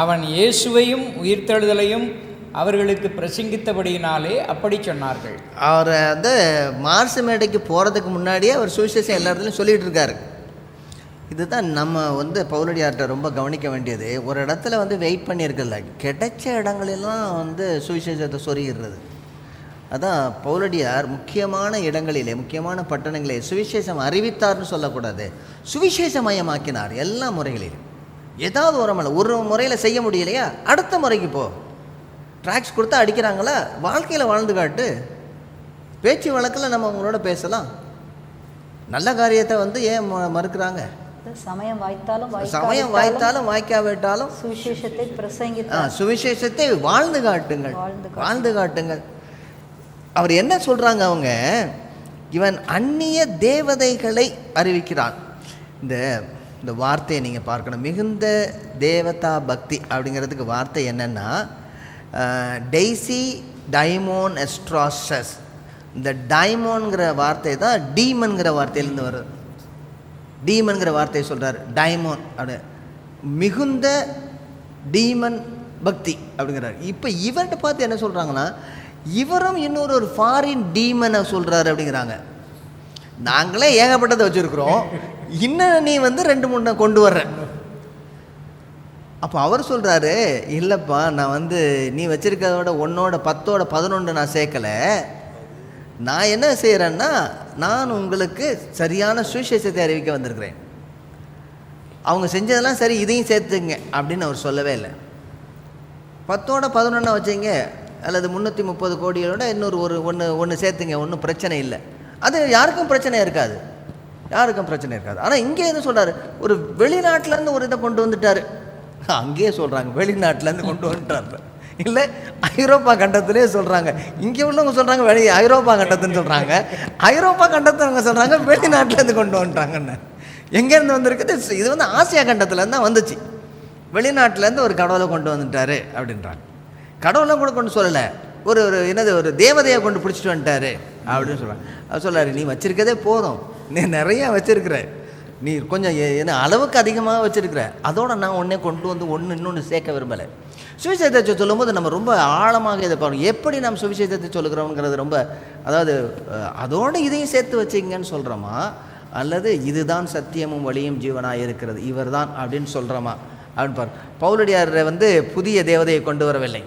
அவன் இயேசுவையும் உயிர்த்தெழுதலையும் அவர்களுக்கு பிரசங்கித்தபடியினாலே அப்படி சொன்னார்கள். அவர் வந்து மார்ஸ் மேடைக்கு போகிறதுக்கு முன்னாடியே அவர் சுவிசேஷம் எல்லா இடத்துலையும் சொல்லிகிட்டு இருக்காரு. இதுதான் நம்ம வந்து பவுலடியார்கிட்ட ரொம்ப கவனிக்க வேண்டியது. ஒரு இடத்துல வந்து வெயிட் பண்ணியிருக்கல, கிடைச்ச இடங்களெல்லாம் வந்து சுவிசேஷத்தை சொருகிறது. அதான் பவுலடியார் முக்கியமான இடங்களிலே, முக்கியமான பட்டணங்களே சுவிசேஷம் அறிவித்தார்னு சொல்லக்கூடாது, சுவிசேஷமயமாக்கினார். எல்லா முறைகளிலும் ஏதாவது ஒரு முறையில் செய்ய முடியலையா, அடுத்த முறைக்கு போ. ட்ராக்ஸ் கொடுத்தா அடிக்கிறாங்களா, வாழ்க்கையில் வாழ்ந்து காட்டு. பேச்சு வழக்கில் நம்ம அவங்களோட பேசலாம். நல்ல காரியத்தை வந்து ஏன் மறுக்கிறாங்க? சமயம் வாய்த்தாலும் வாய்க்காவிட்டாலும் சுவிசேஷத்தை பிரசங்கித்து சுவிசேஷத்தை வாழ்ந்து காட்டுங்கள். அவர் என்ன சொல்றாங்க? அவங்க இவன் அந்நிய தேவதைகளை அறிவிக்கிறான். இந்த வார்த்தையை நீங்கள் பார்க்கணும். மிகுந்த தேவதா பக்தி அப்படிங்கிறதுக்கு வார்த்தை என்னென்னா டெய்சி டைமோன் எஸ்ட்ராசஸ். இந்த டைமோன்கிற வார்த்தை தான் டீமன்கிற வார்த்தையிலேருந்து வருது. டீமன்கிற வார்த்தையை சொல்கிறார், டைமோன் அப்படி மிகுந்த டீமன் பக்தி அப்படிங்கிறார். இப்போ இவர்கிட்ட பார்த்து என்ன சொல்கிறாங்கன்னா, இவரும் இன்னொரு ஃபாரின் டீமனை சொல்கிறாரு அப்படிங்கிறாங்க. நாங்களே ஏகப்பட்டதை வச்சுருக்குறோம், இன்னும் நீ வந்து 2-3 கொண்டு வர்ற. அப்போ அவர் சொல்கிறாரு, இல்லைப்பா நான் வந்து நீ வச்சுருக்கிறதோட 1 10 11 நான் சேர்க்கலை. நான் என்ன செய்கிறேன்னா, நான் உங்களுக்கு சரியான சுவிசேஷத்தை அறிவிக்க வந்திருக்கிறேன். அவங்க செஞ்சதெல்லாம் சரி, இதையும் சேர்த்துங்க அப்படின்னு அவர் சொல்லவே இல்லை. 10 11 வச்சிங்க, அல்லது 330 கோடியோட இன்னொரு ஒன்று சேர்த்துங்க, ஒன்றும் பிரச்சனை இல்லை. அது யாருக்கும் பிரச்சனை இருக்காது. ஆனால் இங்கே எது சொல்கிறாரு, ஒரு வெளிநாட்டிலேருந்து ஒரு இதை கொண்டு வந்துட்டார். அங்கேயே சொல்கிறாங்க வெளிநாட்டிலேருந்து கொண்டு வந்துட்டார், இல்லை ஐரோப்பா கண்டத்திலே சொல்கிறாங்க. இங்கே உள்ளவங்க சொல்கிறாங்க ஐரோப்பா கண்டத்துன்னு சொல்கிறாங்க. ஐரோப்பா கண்டத்தை சொல்கிறாங்க வெளிநாட்டிலேருந்து கொண்டு வந்துட்டாங்கன்னு. எங்கேருந்து வந்திருக்குது? இது வந்து ஆசியா கண்டத்துலேருந்து தான் வந்துச்சு. வெளிநாட்டிலேருந்து ஒரு கடவுளை கொண்டு வந்துட்டார் அப்படின்றாங்க. கடவுளை கூட கொண்டு சொல்லலை, ஒரு தேவதையை கொண்டு பிடிச்சிட்டு வந்துட்டார் அப்படின்னு சொல்கிறாங்க. அவர் சொல்கிறாரு, நீ வச்சுருக்கதே போதும், நீ நிறையா வச்சுருக்கிற, நீ கொஞ்சம் என்ன அளவுக்கு அதிகமாக வச்சுருக்கிற, அதோட நான் ஒன்றே கொண்டு வந்து இன்னொன்று சேர்க்க விரும்பலை. சுவிசேஷத்தை சொல்லும்போது நம்ம ரொம்ப ஆழமாக இதை பாருங்கள், எப்படி நம்ம சுவிசேஷத்தை சொல்லுகிறோங்கிறது ரொம்ப, அதாவது அதோடு இதையும் சேர்த்து வச்சிங்கன்னு சொல்கிறோமா, அல்லது இதுதான் சத்தியமும் வழியும் ஜீவனாக இருக்கிறது இவர் தான் அப்படின்னு சொல்கிறோமா அப்படின்னு பாரு. பவுலடியார் வந்து புதிய தேவதையை கொண்டு வரவில்லை.